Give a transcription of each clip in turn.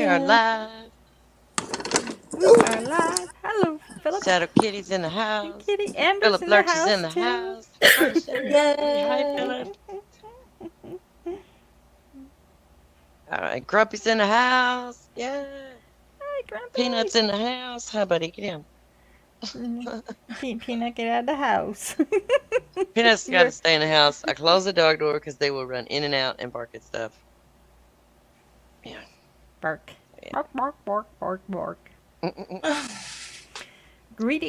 are live. We are live. Hello, Philip. Shadow Kitty's in the Hey, house. Kitty. Amber's Philip in the Lurch is in house the too. house. Hi, Shadow Kitty. Hi, Yay! Philip. All right, Grumpy's in the house. Yeah. Hi, Grumpy. Peanut's in the house. Hi, buddy. Get in. Peanut, get out of the house. Peanut's got to You're stay in the house. I close the dog door because they will run in and out and bark at stuff. Yeah. bark. Yeah. Bark, bark, bark, bark, bark.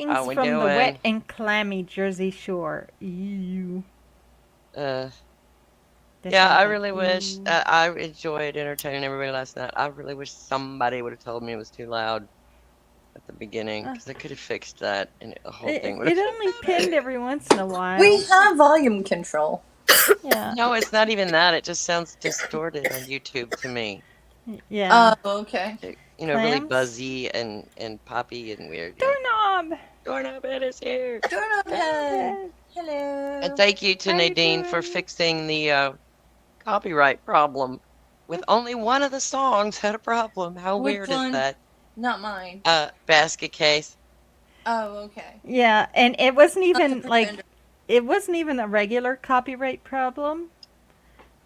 How Greetings we from the wet doing? and clammy Jersey Shore. Ew. Uh, That yeah, I sounds like really wish ooh. I enjoyed entertaining everybody last night. I really wish somebody would have told me it was too loud at the beginning Uh, because I could have fixed that and the whole thing it, would have it been only better. pinged every once in a We while. have volume control. Yeah. No, it's not even that. It just sounds distorted on YouTube to me. Yeah. Okay. Really Clams. buzzy and poppy and weird. Yeah. Doorknob. Doorknob Ed is here. Doorknob head. Hey. And Hello. thank you to How you Nadine for doing? fixing the copyright problem with only one of the songs had a problem. How Which weird is one? that? Not mine. Basket Case. Oh, okay. Yeah, and it wasn't Not the even pretender. it wasn't even a regular copyright problem.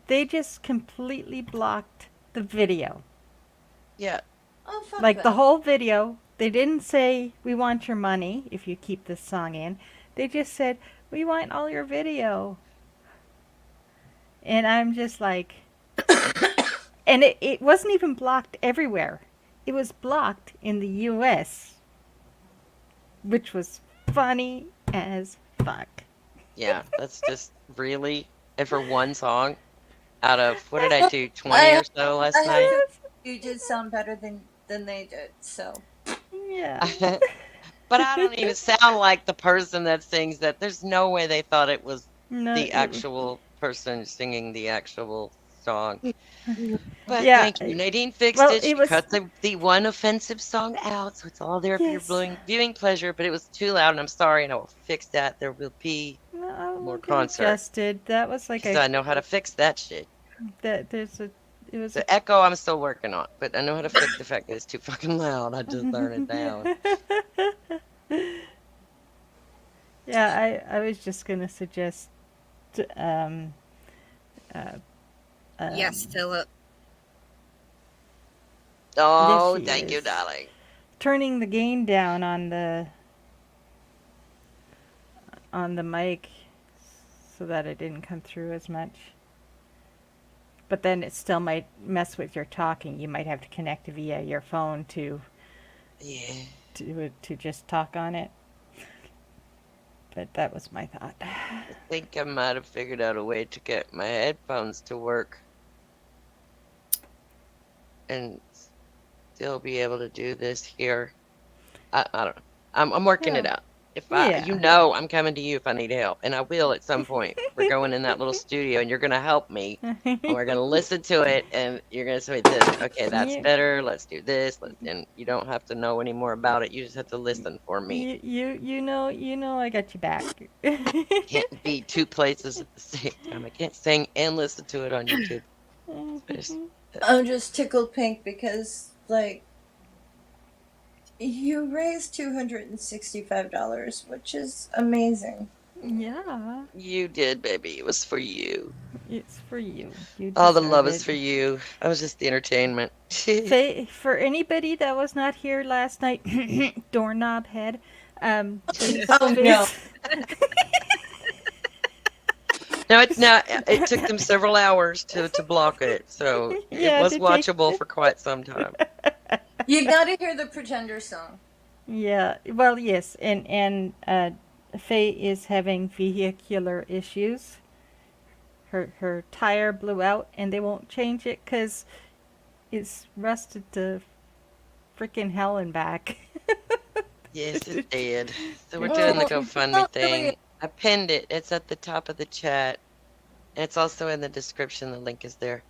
They just completely blocked the video. Yeah. Oh, fuck Like the them. whole video, they didn't say we want your money if you keep this song in. They just said we want all your video. And I'm just like, and it wasn't even blocked everywhere. It was blocked in the US, which was funny as fuck. Yeah. That's just really. And for one song out of, what did I Well, do, 20 I or so I last have night? to. Yes. You did sound better than they did. So. Yeah. But I don't even sound like the person that sings that. There's no way they thought it was No, the actual person singing the actual song. But yeah. thank you. Nadine fixed Well, it. it She was cut the one offensive song out, so it's all there for your yes. viewing pleasure. But it was too loud, and I'm sorry, and I will fix that. There will be No, more we'll get concert adjusted. That was like because a I know how to fix that shit. that there's a it was a The echo, I'm still working on, but I know how to fix the fact that it's too fucking loud. I just turn it down. yeah, I was just gonna suggest um uh, Yes, um Philip. yes Oh, she thank you, is darling. turning the gain down on the mic so that it didn't come through as much. But then it still might mess with your talking. You might have to connect via your phone Yeah. to just talk on it. But that was my thought. I think I might have figured out a way to get my headphones to work and still be able to do this here. I don't know. I'm working it Oh, out. If yeah. I'm coming to you if I need help, and I will at some point. We're going in that little studio, and you're gonna help me, and we're gonna listen to it, and you're gonna say this. Okay, that's you, better. Let's do this. And you don't have to know any more about it. You just have to listen for me. you know I got you back. Can't be two places at the same time. I can't sing and listen to it on YouTube. I'm just tickled pink because like you raised $265, which is amazing. Yeah, You did, baby. It was for you. it's for you. You All the deserve love is it. for you. I was just the entertainment. For anybody that was not here last night, doorknob head, face Oh no. face. It took them several hours to block it, so it Yeah, was to take. watchable for quite some time. You gotta hear the Pretender song. Yeah, well, yes, and Faye is having vehicular issues. Her tire blew out, and they won't change it because it's rusted to freaking hell and back. Yes, it did. So we're doing the Well, it's GoFundMe not really. thing. I pinned it. It's at the top of the chat. And it's also in the description. The link is there.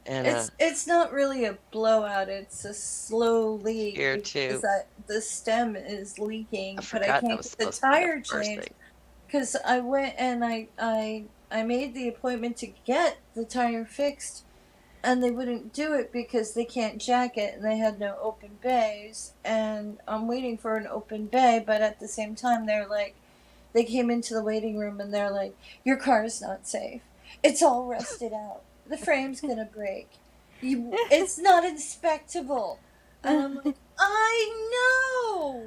And It's not really a blowout. It's a slow leak here because too. the stem is I leaking, but I forgot that can't was get the supposed to be the tire first changed thing. because I went and I made the appointment to get the tire fixed and they wouldn't do it because they can't jack it and they had no open bays. And I'm waiting for an open bay, but at the same time, they came into the waiting room and they're like, your car is not safe. It's all rusted out. The frame's gonna break. It's not inspectable. And I'm like, I know!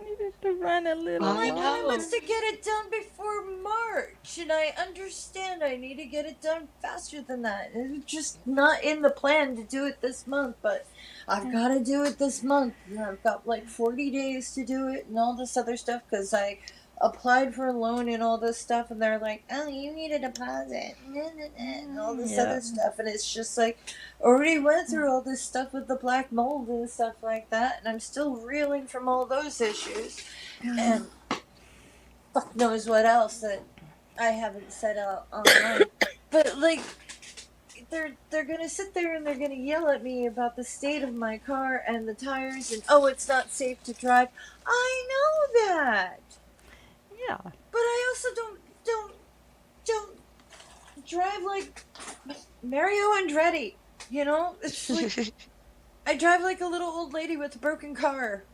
Needed to run a little My I plan know. was to get it done before March, and I understand I need to get it done faster than that. It's just not in the plan to do it this month, but I've got to do it this month. And I've got like 40 days to do it and all this other stuff because I applied for a loan and all this stuff, and they're like, oh, you need a deposit, and all this Yeah. other stuff. And it's just like, already went through all this stuff with the black mold and stuff like that, and I'm still reeling from all those issues. And fuck knows what else that I haven't said out online. But like, they're gonna sit there and they're gonna yell at me about the state of my car and the tires and oh, it's not safe to drive. I know that, Yeah. but I also don't drive like Mario Andretti. You know, it's like I drive like a little old lady with a broken car.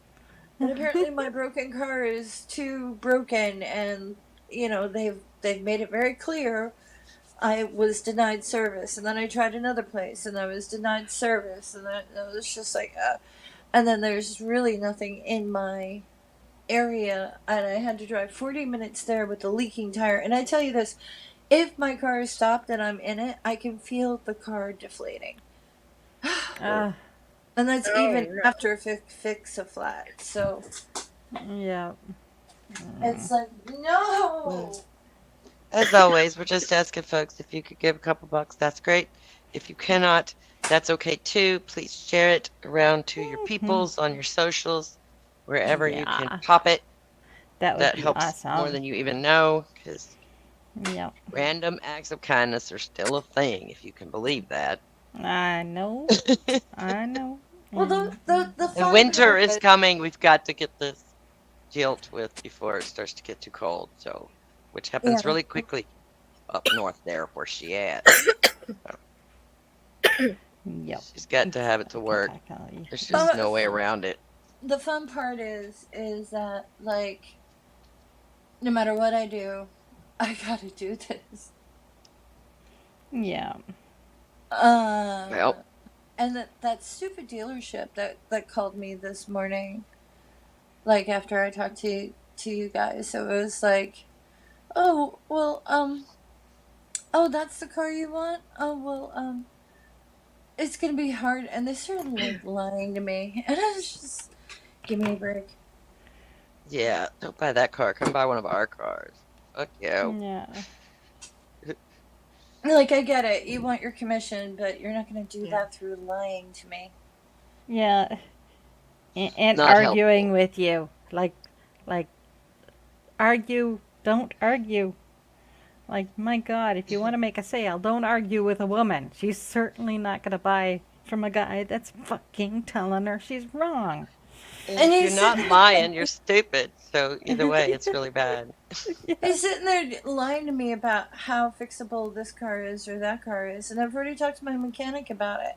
And apparently my broken car is too broken, and you know they've made it very clear I was denied service, and then I tried another place and I was denied service, and then it was just like and then there's really nothing in my area, and I had to drive 40 minutes there with a leaking tire. And I tell you this, if my car is stopped and I'm in it, I can feel the car deflating. Uh, And that's Oh, even no. after fix a flat. So yeah. it's like, no. As always, we're just asking folks if you could give a couple bucks, that's great. If you cannot, that's okay too. Please share it around to your peoples on your socials, wherever you can Yeah. pop it. That would That be helps more awesome. than you even know, because Yep. random acts of kindness are still a thing, if you can believe that. I know. I know. Well, the And fun winter part is coming. We've got to get this dealt with before it starts to get too cold. So, which happens Yeah. really quickly up north there where she at. Yep. She's got to have it to work. Exactly. There's just no way around it. The fun part is that like, no matter what I do, I gotta do this. Yeah. Well, And that stupid dealership that called me this morning, like after I talked to you guys, it was like, oh well, oh, that's the car you want. Oh well, it's gonna be hard. And they started like lying to me, and I was just, give me a break. yeah, don't buy that car. Come buy one of our cars. Fuck yeah. Yeah. Like, I get it. You want your commission, but you're not gonna do Yeah. that through lying to me. Yeah. And Not arguing helpful. with you. Like, argue. Don't argue. Like, my God, if you want to make a sale, don't argue with a woman. She's certainly not going to buy from a guy that's fucking telling her she's wrong. And If he's you're not sitting, lying, you're stupid. So either way, it's really bad. he's sitting there lying to me about how fixable this car is or that car is, and I've already talked to my mechanic about it.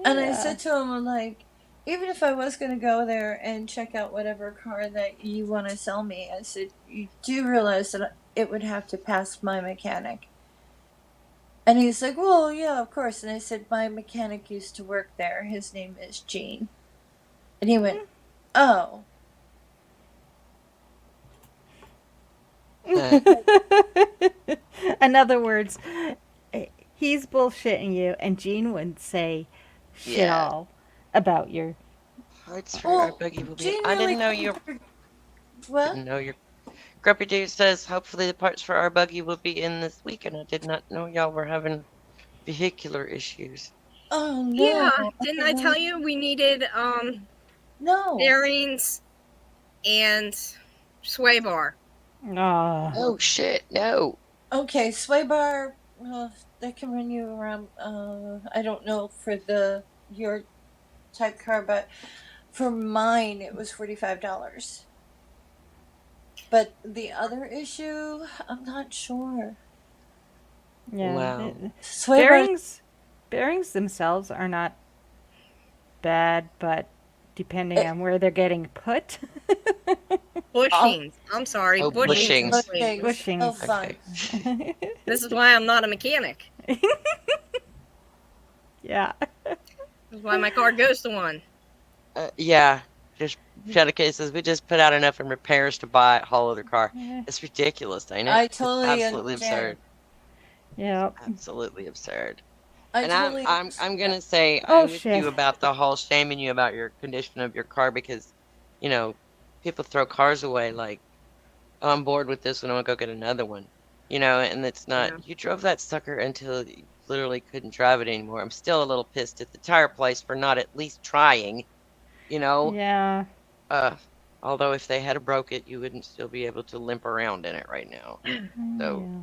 And I Yeah. said to him, like, even if I was going to go there and check out whatever car that you want to sell me, I said, you do realize that it would have to pass my mechanic. And he's like, well, yeah, of course. And I said, my mechanic used to work there. His name is Gene. And he went, oh. In other words, he's bullshitting you, and Gene wouldn't say shit Yeah. all about your. Parts for our Well, buggy will be. Gene I really didn't know you What? didn't know your Grumpy Dude says hopefully the parts for our buggy will be in this week, and I did not know y'all were having vehicular issues. Oh, no. Yeah, didn't I tell you we needed No. bearings and sway bar? Oh. Oh shit, no. Okay, sway bar, well, that can run you around, I don't know for your type car, but for mine it was $45. But the other issue, I'm not sure. Yeah. Wow. Sway bars. Bearings themselves are not bad, but depending It- on where they're getting put. Bushings. I'm sorry, Oh, bushings and bushings. swings. Bushings. Oh, Bushings. fun. Okay. This is why I'm not a mechanic. Yeah. This is why my car goes to one. Yeah. Just shadow cases. We just put out enough in repairs to buy a whole other car. It's ridiculous, ain't it? I It's totally absolutely understand. absurd. Yeah. Absolutely absurd. I And totally I'm gonna say Oh, I'm with shit. you about the whole shaming you about your condition of your car because, you know, people throw cars away like, oh, I'm bored with this one, I'm gonna go get another one. And it's not, Yeah. you drove that sucker until you literally couldn't drive it anymore. I'm still a little pissed at the tire place for not at least trying, you know. Yeah. Uh, although if they had broke it, you wouldn't still be able to limp around in it right now. So Yeah.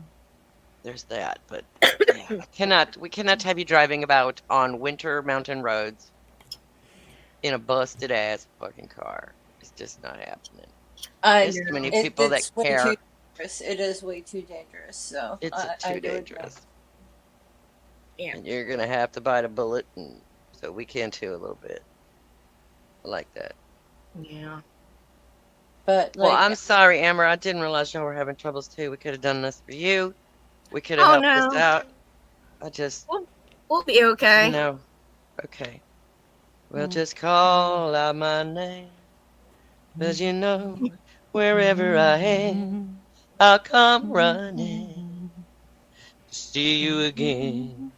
there's that. But yeah, we cannot have you driving about on winter mountain roads in a busted ass fucking car. It's just not happening. There's too many people that it's way care. too dangerous. It is way too dangerous. So It's I too do agree. dangerous. Yeah. And you're gonna have to bite a bullet, and so we can too a little bit. I like that. Yeah. But Well, like, I'm sorry, Amber. I didn't realize y'all were having troubles too. We could have done this for you. We could have Oh helped this no. out. I just, We'll be okay. Okay. Well, just call out my name, 'cause wherever I am, I'll come running to see you again.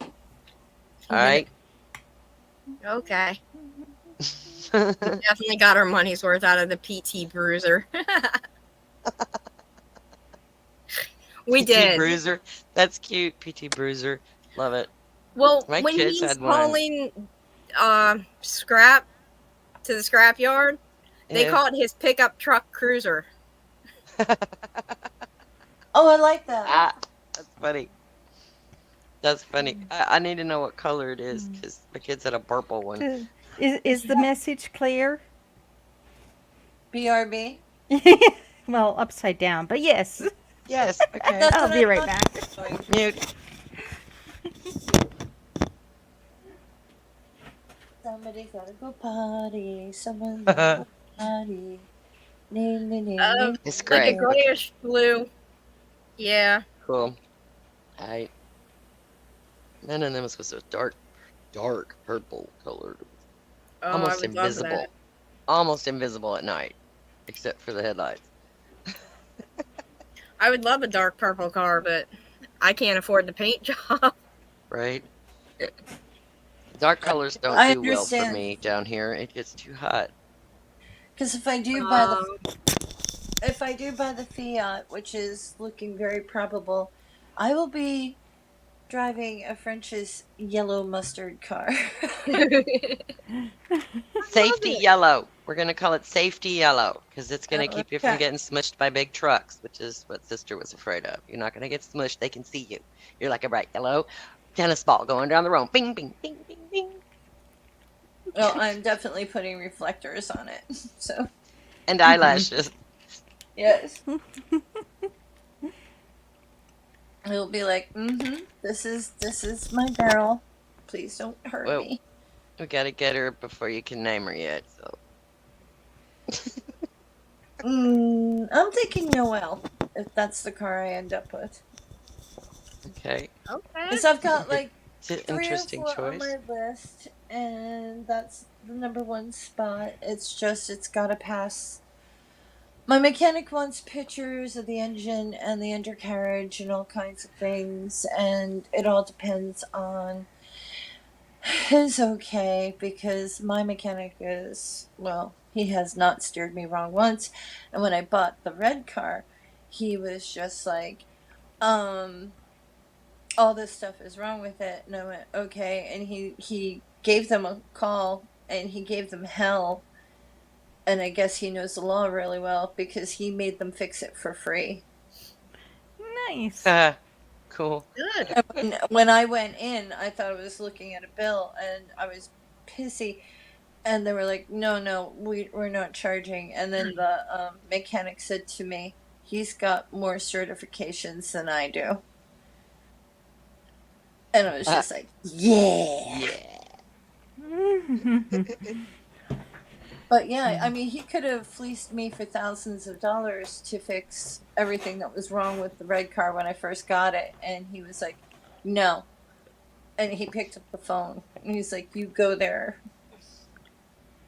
All right. Okay. Definitely got our money's worth out of the PT Bruiser. We PT did. Bruiser. That's cute. PT Bruiser. Love it. Well, My when kids he's had one. hauling scrap to the scrap yard, they Yeah. call it his pickup truck cruiser. oh, I like that. That's funny. That's funny. I need to know what color it is because my kids had a purple one. Is the message clear? BRB. Well, upside down, but yes. Yes. Okay. That's I'll what be I right thought. back. Mute. Somebody's gotta go potty. Someone's gotta go potty. It's Like great. a grayish blue. Yeah. Cool. And then this was a dark purple colored. Oh, Almost I would love invisible. that. Almost invisible at night, except for the headlights. I would love a dark purple car, but I can't afford the paint job. Right? Dark colors don't I do well for understand. me down here. It gets too hot. Because if I do buy the Fiat, which is looking very probable, I will be driving a French's yellow mustard car. Safety yellow. We're going to call it safety yellow because it's going to Oh, keep you from okay. getting smushed by big trucks, which is what Sister was afraid of. You're not going to get smushed. They can see you. You're like a bright yellow tennis ball going down the road. Bing, bing, bing, bing, bing. Well, I'm definitely putting reflectors on it. So, And eyelashes. yes. It'll be like, this is my girl. Please don't hurt Well, me. we got to get her before you can name her yet. So I'm thinking Noelle, if that's the car I end up with. okay. Okay. Because I've got like It's an 3 or interesting 4 on choice. my list, and that's the number 1 spot. It's got to pass. My mechanic wants pictures of the engine and the undercarriage and all kinds of things, and it all depends on his okay, because my mechanic is, well, he has not steered me wrong once. And when I bought the red car, he was just like, all this stuff is wrong with it. And I went, okay. And he gave them a call and he gave them hell. And I guess he knows the law really well because he made them fix it for free. Nice. Cool. Good. And when I went in, I thought I was looking at a bill and I was pissy. And they were like, no, we're not charging. And then the mechanic said to me, he's got more certifications than I do. And I was just like, yeah. Yeah. But yeah, I mean, he could have fleeced me for thousands of dollars to fix everything that was wrong with the red car when I first got it. And he was like, no. And he picked up the phone and he's like, you go there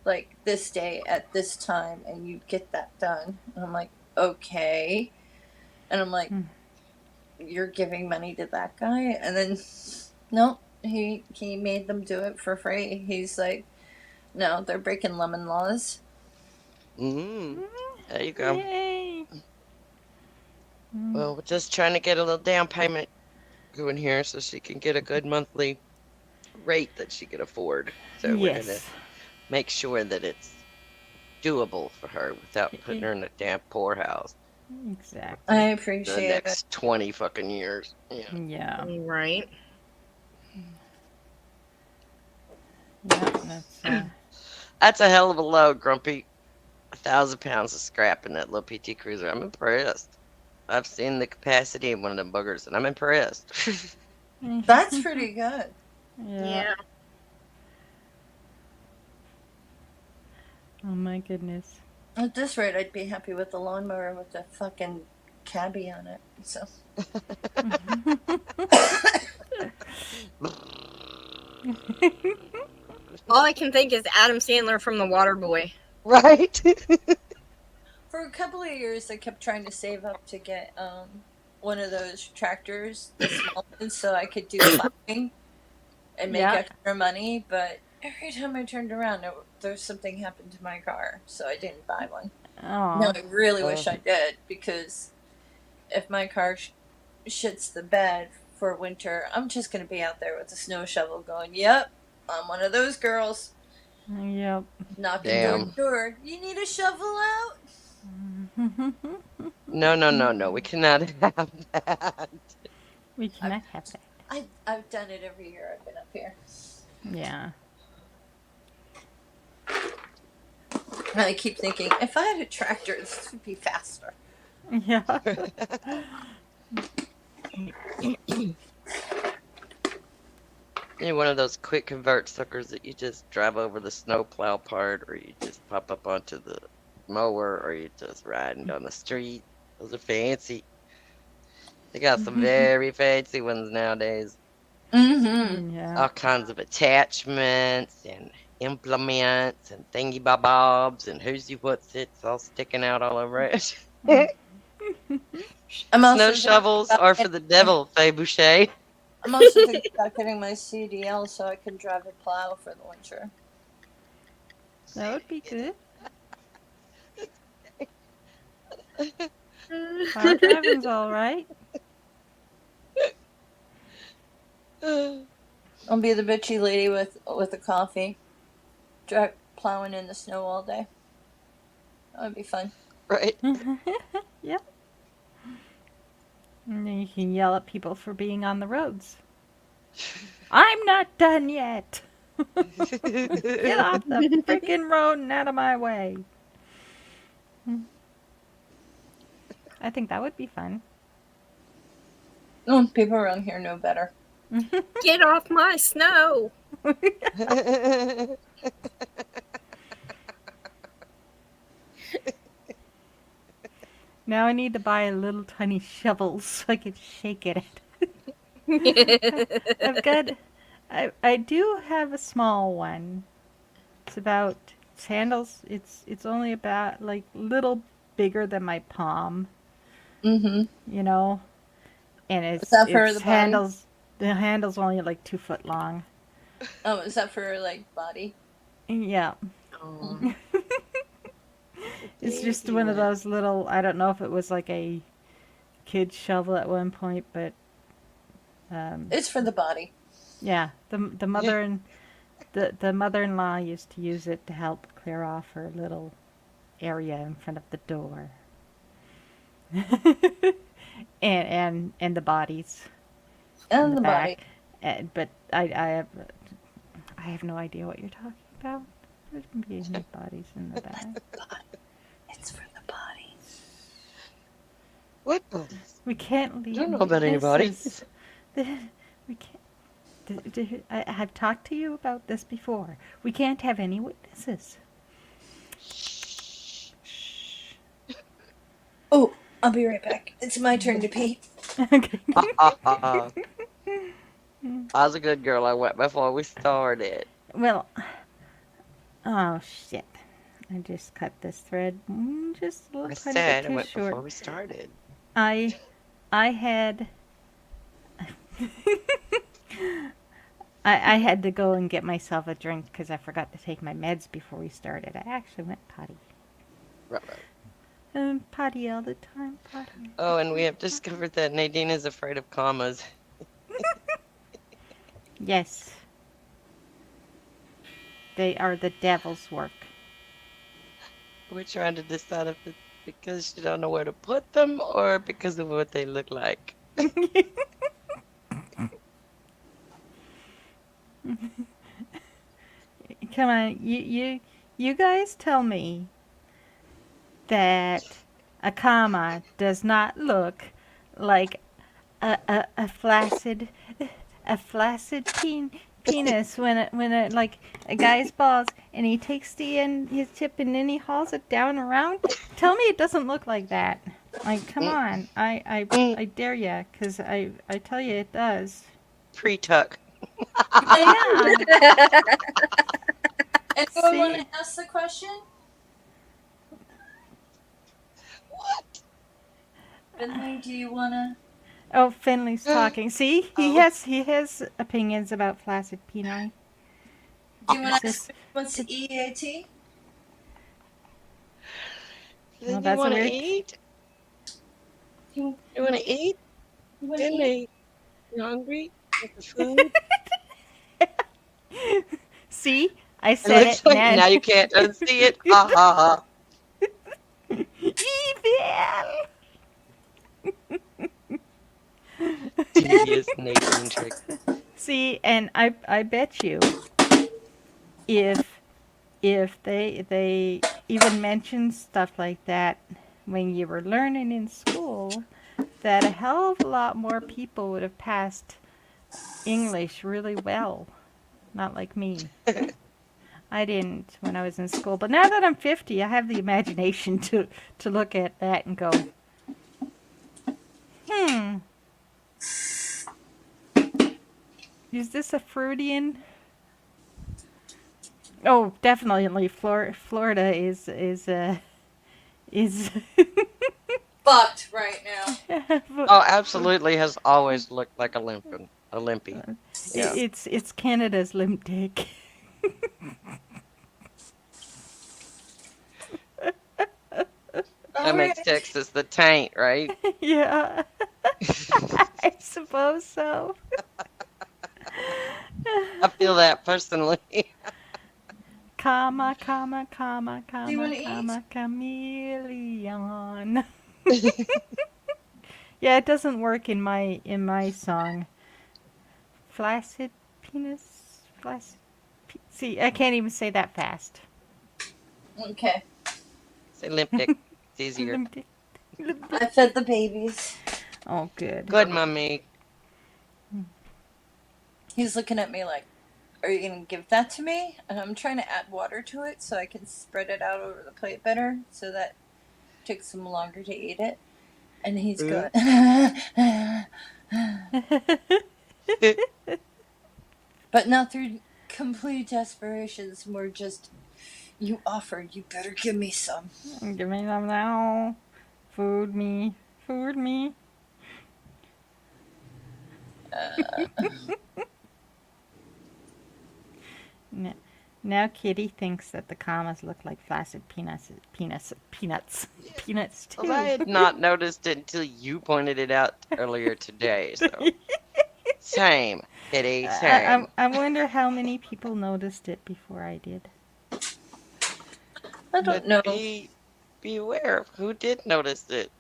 like this day at this time and you get that done. And I'm like, okay. And I'm like, you're giving money to that guy? And then, no, he made them do it for free. He's like, no, they're breaking lemon laws. Mm. There you go. Yay. Well, we're just trying to get a little down payment going here so she can get a good monthly rate that she can afford. So we're going to Yes. make sure that it's doable for her without putting her in a damn poorhouse Exactly. I the appreciate it. next 20 fucking years. Yeah. Yeah. Right. Yeah, That's a hell of a load, Grumpy. 1,000 pounds of scrap in that little PT Cruiser. I'm impressed. I've seen the capacity of one of them buggers, and I'm impressed. That's pretty good. Yeah. Oh my goodness. At this rate, I'd be happy with the lawnmower with the fucking cabbie on it. So. All I can think is Adam Sandler from The Waterboy. Right? For a couple of years, I kept trying to save up to get one of those tractors, the small ones, so I could do plowing and make extra money. But every time I turned around, there's something happened to my car, so I didn't buy one. Oh. No, I really wish I did, because if my car shits the bed for winter, I'm just going to be out there with a snow shovel going, yep, I'm one of those girls. Yep. Knocking door to door. You need a shovel out? No. We cannot have that. We cannot have that. I've done it every year I've been up here. Yeah. And I keep thinking, if I had a tractor, this would be faster. Yeah. You're one of those quick convert suckers that you just drive over the snowplow part, or you just pop up onto the mower, or you just riding down the street. Those are fancy. They got some very fancy ones nowadays. Mm-hmm. Yeah. All kinds of attachments and implements and thingy bobs and who's you what's it's all sticking out all over it. Snow shovels are for the devil, Faye Boucher. I'm also thinking about getting my CDL so I can drive a plow for the winter. That would be good. Power driving's all right. I'll be the bitchy lady with a coffee, plowing in the snow all day. That would be fun. Right. Yep. And then you can yell at people for being on the roads. I'm not done yet. Get off the freaking road and out of my way. I think that would be fun. Oh, people around here know better. Get off my snow. Now I need to buy a little tiny shovel so I can shake it. I do have a small one. It's only about like little bigger than my palm. Mm-hmm. You know, and Is that for the body? The handle's only like 2 foot long. Oh, is that for like body? Yeah. It's just one of those little, I don't know if it was like a kid shovel at one point, but it's for the body. Yeah, the mother-in-law used to use it to help clear off her little area in front of the door. and the bodies. And the body. But I have no idea what you're talking about. There can be any bodies in the back. It's for the body. What bodies? We can't leave. I don't know about any bodies. We can't. I have talked to you about this before. We can't have any witnesses. Shh. Shh. Oh, I'll be right back. It's my turn to pee. Okay. Ha ha ha. I was a good girl. I went before we started. Well, oh shit. I just cut this thread just a I little tiny bit said I too went short. before we started. I I had I had to go and get myself a drink because I forgot to take my meds before we started. I actually went potty. Right, right. Potty all the time, potty. Oh, and we have discovered that Nadine is afraid of commas. Yes, they are the devil's work. We're trying to decide if it's because she don't know where to put them or because of what they look like. Come on, you guys tell me that a comma does not look like a flaccid penis when like a guy's balls and he takes the end his tip and then he hauls it down around. Tell me it doesn't look like that. Like, come Mm, on, mm. I dare ya, cause I tell you it does. Pre-tuck. Yeah. Anyone want See. to ask the question? What? Finley, do you want to? Oh, Finley's talking. See, Oh, he has opinions about flaccid peni. Do you He want to says, ask what's EAT? "Oh, then you that's a want to weird." eat? You, You want to eat? you want to eat? Finley, you hungry? Want the food? See, I It said looks it. like now you can't unsee it. Ha ha Evil. ha. Devious Nadine trick. See, and I bet you if they even mentioned stuff like that when you were learning in school, that a hell of a lot more people would have passed English really well. Not like me. I didn't when I was in school, but now that I'm 50, I have the imagination to look at that and go, hmm, is this a Freudian? Oh, definitely. Florida is Fucked right now. Oh, absolutely has always looked like a limpin. A limpy. Yeah. it's Canada's limp dick. That All makes right. Texas the taint, right? Yeah, I suppose so. I feel that personally. Comma, comma, comma, Do you comma, want to eat? comma, chameleon. Yeah, it doesn't work in my song. Flaccid penis, flaccid. See, I can't even say that fast. Okay. Say limp dick. It's easier. Limp dick, limp I dick. fed the babies. Oh, good. Good, mommy. He's looking at me like, "Are you gonna give that to me?" And I'm trying to add water to it so I can spread it out over the plate better, so that it takes him longer to eat it. And he's going, but not through complete desperation. It's more just, you offered, you better give me some. Give me some now. Food me. Food me. Now Kitty thinks that the commas look like flaccid peanuts. Peanuts Well, I too. had not noticed it until you pointed it out earlier today. So same, Kitty. Same. I wonder how many people noticed it before I did. I don't But know. be aware of who did notice it.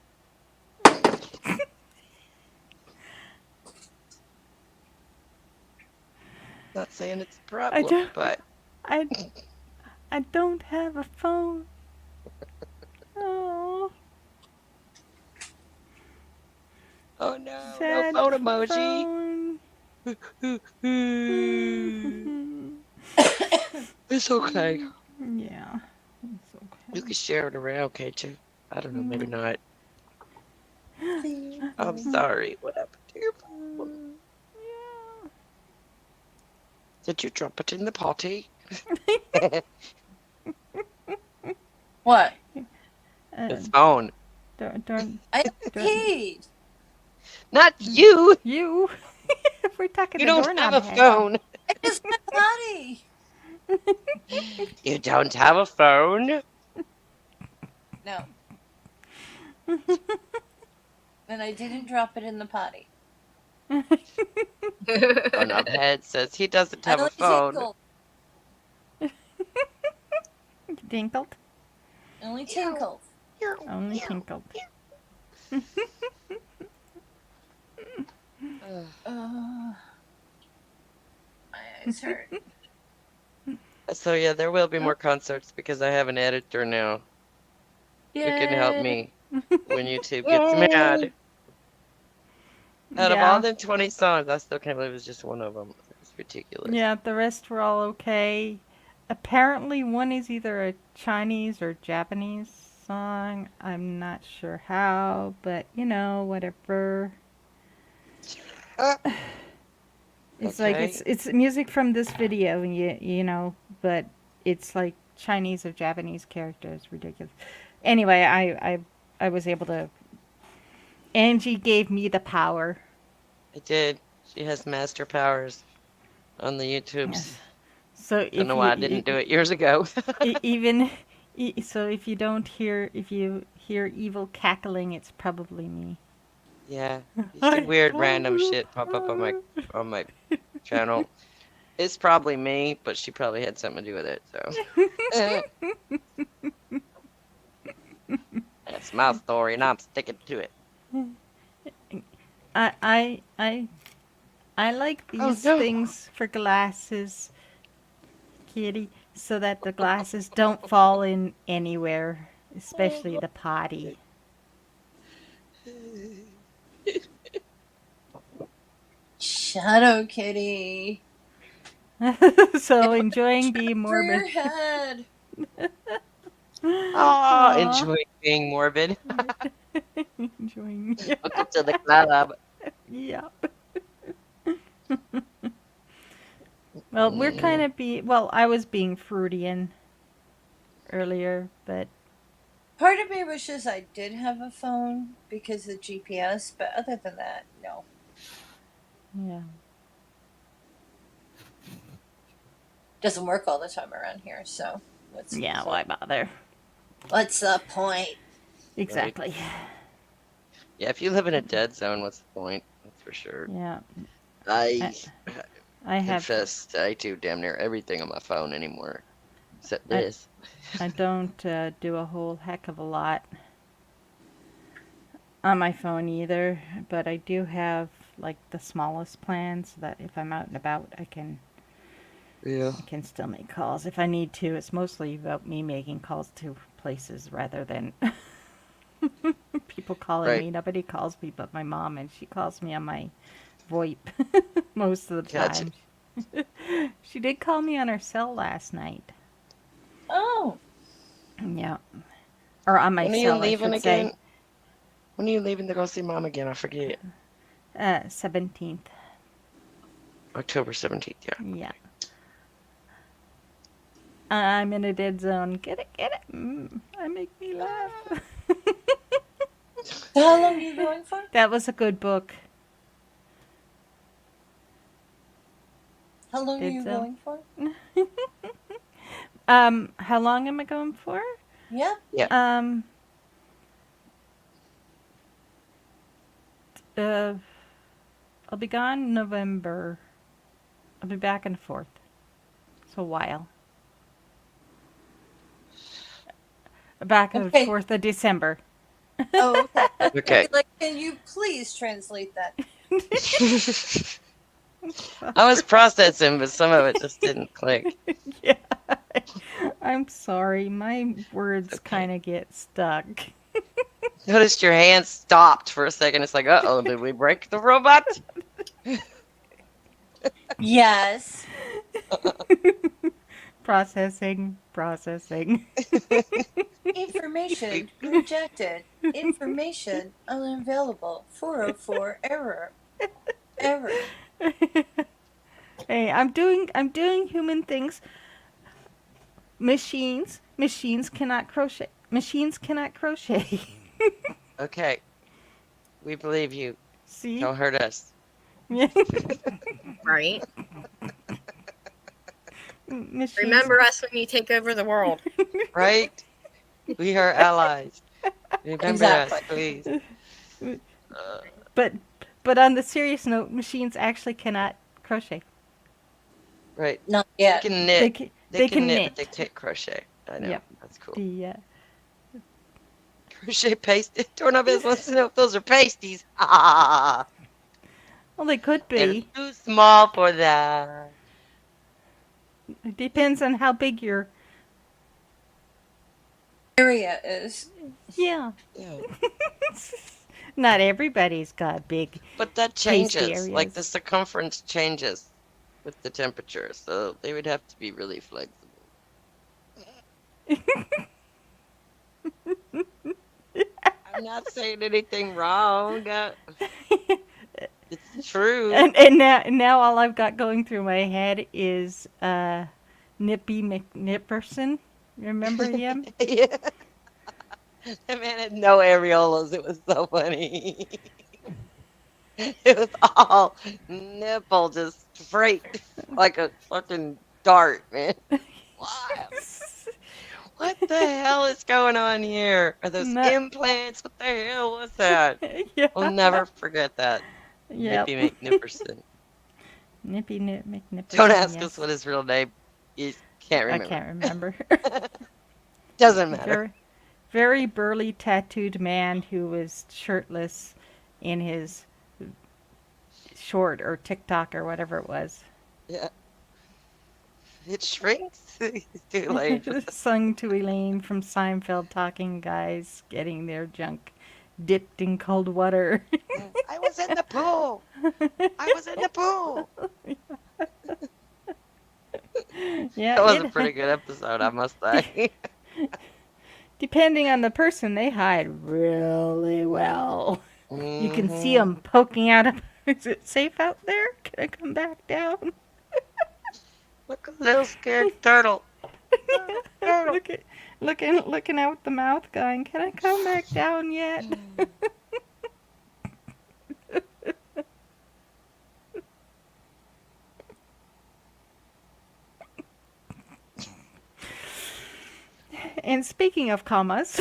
Not saying it's a I problem, don't. but I I don't have a phone. Oh, oh no, no sad phone emoji. phone. It's okay. Yeah. It's You okay. can share it around, can't you? I don't know, maybe not. Please. I'm sorry. What happened to your phone? Yeah. Did you drop it in the potty? What? Uh, His phone. don't, I don't, paid. Not you! you. We're talking You the don't have doorknob a head. phone. I just went potty. You don't have a phone? No. And I didn't drop it in the potty. Doorknob head says he doesn't I have a only phone. tinkled. Dinkled. Only tinkled. Only tinkled. My eyes hurt. So yeah, there will be more concerts because I have an editor now who can help Yay. me when YouTube gets mad. Out of all Yeah. them 20 songs, I still can't believe it's just one of them. It's ridiculous. Yeah, the rest were all okay. Apparently, one is either a Chinese or Japanese song. I'm not sure how, but whatever. Uh, It's like okay. it's music from this video, but it's like Chinese or Japanese characters. Ridiculous. Anyway, I was able to. Angie gave me the power. I did. She has master powers on the YouTubes. Yes. So Don't know why I didn't do it years ago. even so if you hear evil cackling, it's probably me. Yeah, you see weird random shit pop up on my channel. It's probably me, but she probably had something to do with it. So that's my story, and I'm sticking to it. I like Oh these no! things for glasses, Kitty, so that the glasses don't fall in anywhere, especially the potty. Shadow Kitty. So enjoying being For your morbid. head. Oh, Aw. enjoy being morbid. Enjoying. Welcome to the club. Yep. Well, we're kind of I was being Freudian earlier, but Part of me wishes I did have a phone because of GPS, but other than that, no. yeah. Doesn't work all the time around here, so what's the Yeah, point? why bother? What's the point? Exactly. Yeah, if you live in a dead zone, what's the point? That's for sure. Yeah. I I have confess I do damn near everything on my phone anymore, except I- this. I don't do a whole heck of a lot on my phone either, but I do have like the smallest plan so that if I'm out and about, I can Yeah. still make calls if I need to. It's mostly about me making calls to places rather than people calling Right. me. Nobody calls me but my mom, and she calls me on my VoIP most of the Gotcha. time. She did call me on her cell last night. Oh, Yeah. Or on my When are you cell, I leaving should again? say. When are you leaving to go see Mom again? I forget. 17th. October 17th, yeah. Yeah. I'm in a dead zone. Get it, get it. I make me laugh. so how long are you going for? That was a good book. How long are Dead you zone. going for? How long am I going for? Yeah. I'll be gone November. I'll be back on the 4th. So a while. Back on the Okay. 4th of December. Oh, okay. Okay. Like, can you please translate that? I was processing, but some of it just didn't click. Yeah. I'm sorry. My words Okay. kind of get stuck. Noticed your hand stopped for a second. It's like, uh-oh, did we break the robot? Yes. Processing, processing. Information rejected. Information unavailable. 404 error. Error. Hey, I'm doing human things. Machines cannot crochet. Machines cannot crochet. Okay, we believe you. See? Don't hurt us. Right? Machines. Remember us when you take over the world. Right? We are allies. Remember us, Exactly. please. Uh, But but on the serious note, machines actually cannot crochet. right. Not They yet. can They knit. can They they can can knit, but they knit. can't crochet. I know. Yep. That's cool. The Crochet paste. Doorknob wants to know if those are pasties. Ah, well, they could they're be. too small for that. It depends on how big your Area is. yeah. Yeah. Not everybody's got big But that pasty changes. Like the areas. circumference changes with the temperature, so they would have to be really flexible. I'm not saying anything wrong. It's true. And now all I've got going through my head is Nippy McNipperson. Remember him? Yeah. That man had no areolas. It was so funny. It was all nipple just straight like a fucking dart, man. Wow. What the hell is going on here? Are those No, implants? What the hell was that? yeah. I'll never forget that. Yep. Nippy McNipperson. Nippy McNipperson. Don't ask us Yes. what his real name is. Can't I remember. can't remember. Doesn't matter. very, very burly tattooed man who was shirtless in his short or TikTok or whatever it was. Yeah. It shrinks. It's too late. Sung to Elaine from Seinfeld, talking guys getting their junk dipped in cold water. I was in the pool. I was in the pool. Yeah, That was a pretty good episode, I must say. depending on the person, they hide really well. You can see Mhm. them poking out. Is it safe out there? Can I come back down? Look at the little scared turtle. Turtle. Looking out the mouth, going, "Can I come back down yet?" And speaking of commas,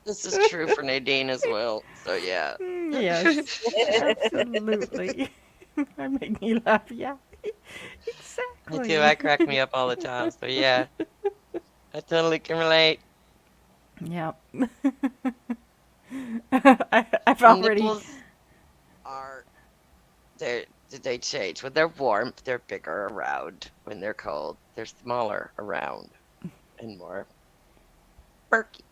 This is true for Nadine as well. So yeah. yes, absolutely. That made me laugh. Yeah, Me exactly. too. I crack me up all the time. So yeah, I totally can relate. Yeah. I've already. Nipples are they change when they're warm. They're bigger around. When they're cold, they're smaller around and more perky.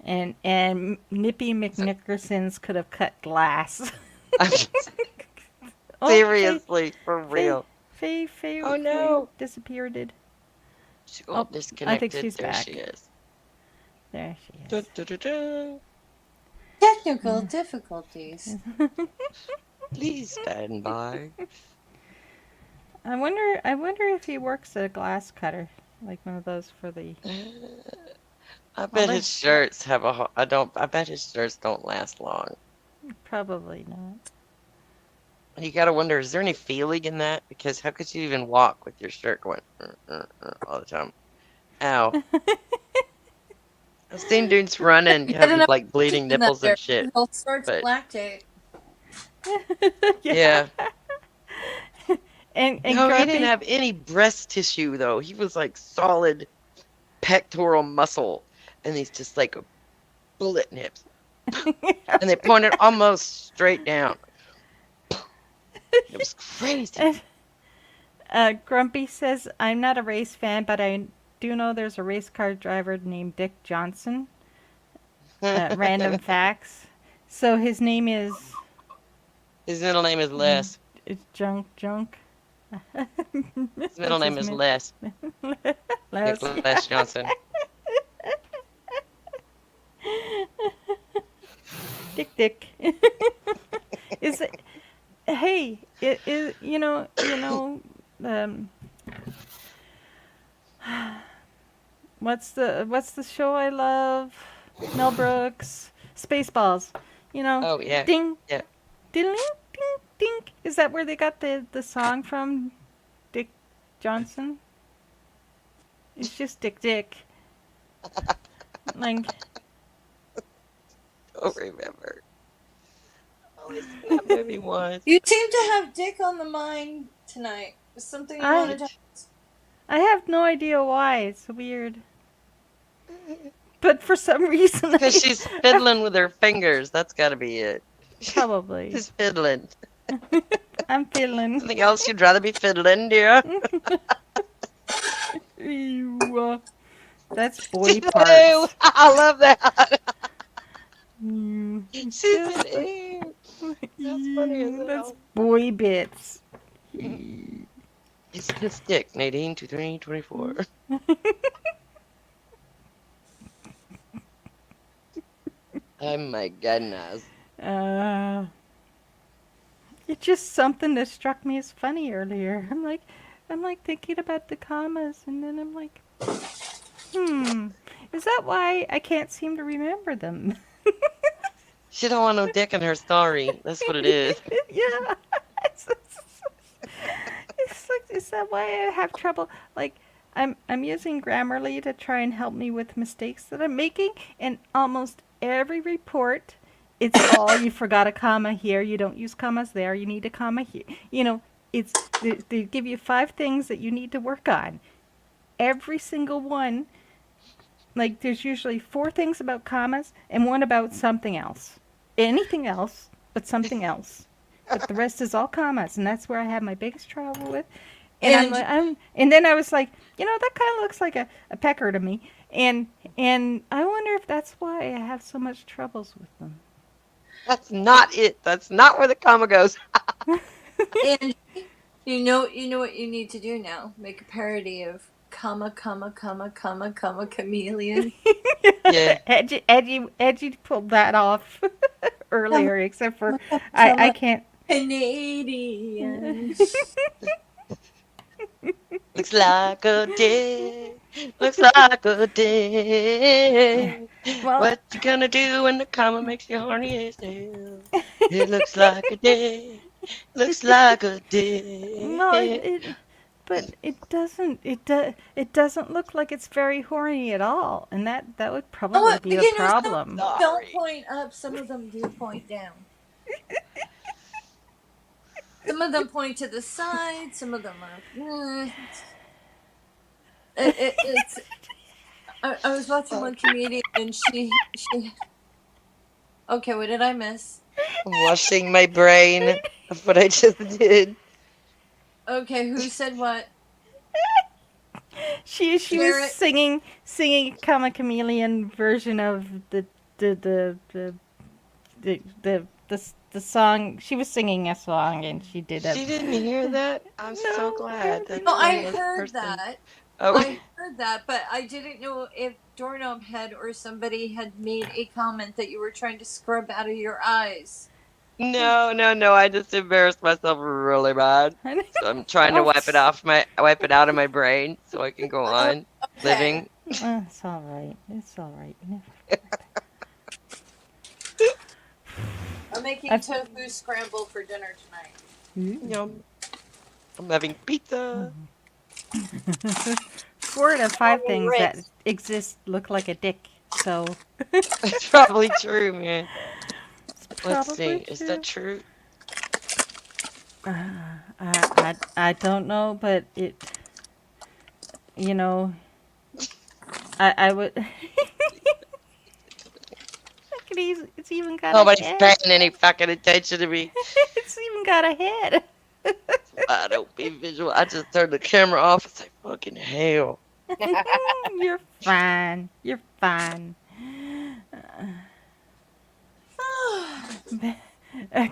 And Nippy McNickersons could have cut glass. Oh, Seriously, for Faye, real. Faye Oh no, disappeared. she Oh, got disconnected. she's There back. she is. There she Da, is. da, da, da. Technical difficulties. Please stand by. I wonder if he works at a glass cutter, like one of those for the. I bet they- his shirts have a. I don't. I bet his shirts don't last long. Probably not. You gotta wonder, is there any feeling in that? Because how could you even walk with your shirt going all the time? Ow. I've seen dudes running, I don't have know like bleeding nipples and shit. All sorts but- of lactate. Yeah. And No, he Grumpy, didn't have any breast tissue though. He was like solid pectoral muscle, and he's just like bullet nips, and they pointed almost straight down. It was crazy. Grumpy says, "I'm not a race fan, but I do know there's a race car driver named Dick Johnson." random facts. So his name is His middle name is Les. it's Junk. His middle That's name his is mid. Les. Les. Les Johnson. Dick. Is it? Hey, it is. Um, what's the show I love? Mel Brooks, Spaceballs. Oh, yeah. Ding, Yeah. ding, ding, ding. Is that where they got the song from? Dick Johnson. It's just Dick. Like, Don't remember. Only seen that movie once. You seem to have Dick on the mind tonight. Is something you wanted to... I have no idea why. It's weird. But for some reason, Because she's fiddling with her fingers. That's got to be it. probably. She's fiddling. I'm fiddling. Something else you'd rather be fiddling, dear? Ew. That's boy Ew, parts. I love that. Ew. She's an ew. That's funny as That's hell. boy bits. It's a stick, Nadine, 2324. Oh my goodness. It's just something that struck me as funny earlier. I'm like thinking about the commas, and then I'm like, is that why I can't seem to remember them? She don't want no dick in her story. That's what it is. Yeah. It's like, is that why I have trouble? Like, I'm using Grammarly to try and help me with mistakes that I'm making, and almost every report, it's all you forgot a comma here, you don't use commas there, you need a comma here. It's they give you 5 things that you need to work on. Every single one, like there's usually 4 things about commas and one about something else. Anything else but something else. But the rest is all commas, and that's where I have my biggest trouble with. And then I was like, that kind of looks like a pecker to me. And I wonder if that's why I have so much troubles with them. That's not it. That's not where the comma goes. And you know what you need to do now? Make a parody of comma, chameleon. Yeah. Edgy pulled that off earlier, except for I can't. Canadian. Looks like a day. Looks like a day. Well, What you gonna do when the comma makes you horny as hell? It looks like a day. Looks like a day. no, but it doesn't. It doesn't look like it's very horny at all, and that would probably be a problem. Some don't point up. Some of them do point down. Some of them point to the side. Some of them are. It's. I was watching one comedian, and she. Okay, what did I miss? I'm washing my brain of what I just did. Okay, who said what? She was singing Comma Chameleon version of the song. She was singing a song, and she did it. She didn't hear that? I'm so glad. No, I heard that. Oh. I heard that, but I didn't know if Doorknob Head or somebody had made a comment that you were trying to scrub out of your eyes. No. I just embarrassed myself really bad. So I'm trying to wipe it out of my brain so I can go on living. It's all right. It's all right. I'm making tofu scramble for dinner tonight. Yum. I'm having pizza. 4 out of 5 things that exist look like a dick. So It's probably true, man. Let's see. probably Is true. that true? I don't know, but it. I would. It's even got Nobody's a head. paying any fucking attention to me. It's even got a head. I don't be visual. I just turned the camera off and say, fucking hell. You're fine. You're fine.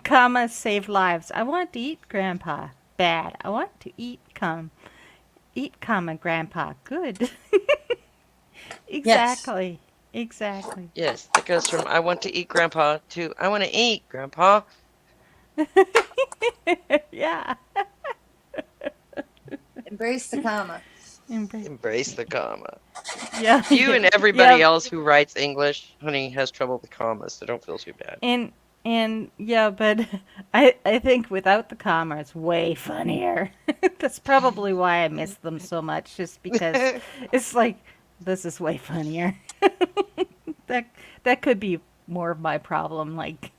Commas save lives. I want to eat, Grandpa. Bad. I want to eat, eat, comma, Grandpa. Good. Yes. Exactly. Exactly. Yes, that goes from I want to eat grandpa to I want to eat grandpa. Yeah. Embrace the comma. Embrace. Embrace the comma. Yeah. You and everybody Yeah. else who writes English, honey, has trouble with commas, so don't feel too bad. And yeah, but I think without the comma it's way funnier. That's probably why I miss them so much, just because it's like this is way funnier. that that could be more of my problem, like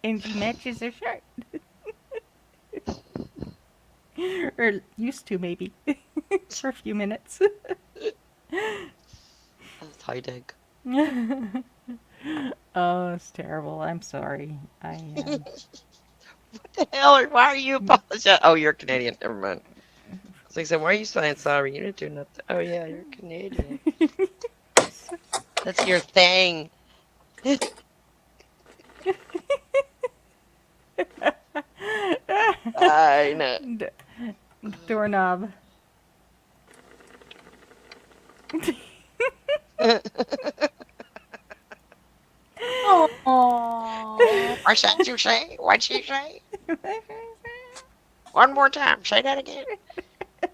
and she matches her shirt. Or used to maybe. For a few minutes. That's high dig. Oh, it's terrible. I'm sorry. The hell? Why are you apologizing? Oh, you're Canadian. Never mind. So I said, why are you saying sorry? You didn't do nothing. Oh yeah, you're Canadian. That's your thing. I know. Doorknob. Oh. What's that you say? What'd she say? One more time. Say that again. It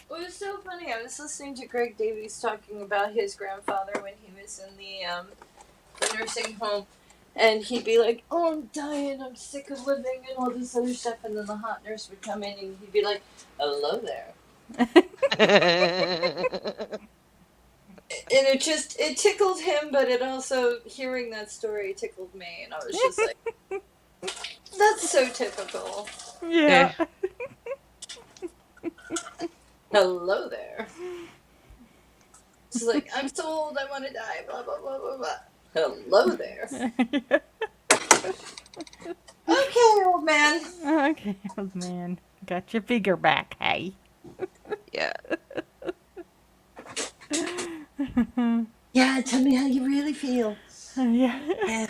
was so funny. I was listening to Greg Davies talking about his grandfather when he was in the nursing home, and he'd be like, "Oh, I'm dying. I'm sick of living," and all this other stuff. And then the hot nurse would come in, and he'd be like, "Hello there." And it tickled him, but it also, hearing that story tickled me, and I was just like, "That's so typical." Yeah. Hello there. She's like, "I'm so old, I want to die, blah, blah, blah, blah, blah." Hello there. Okay, old man. Okay, old man. Got your figure back, hey? Yeah. Yeah, tell me how you really feel. Yeah. Yeah.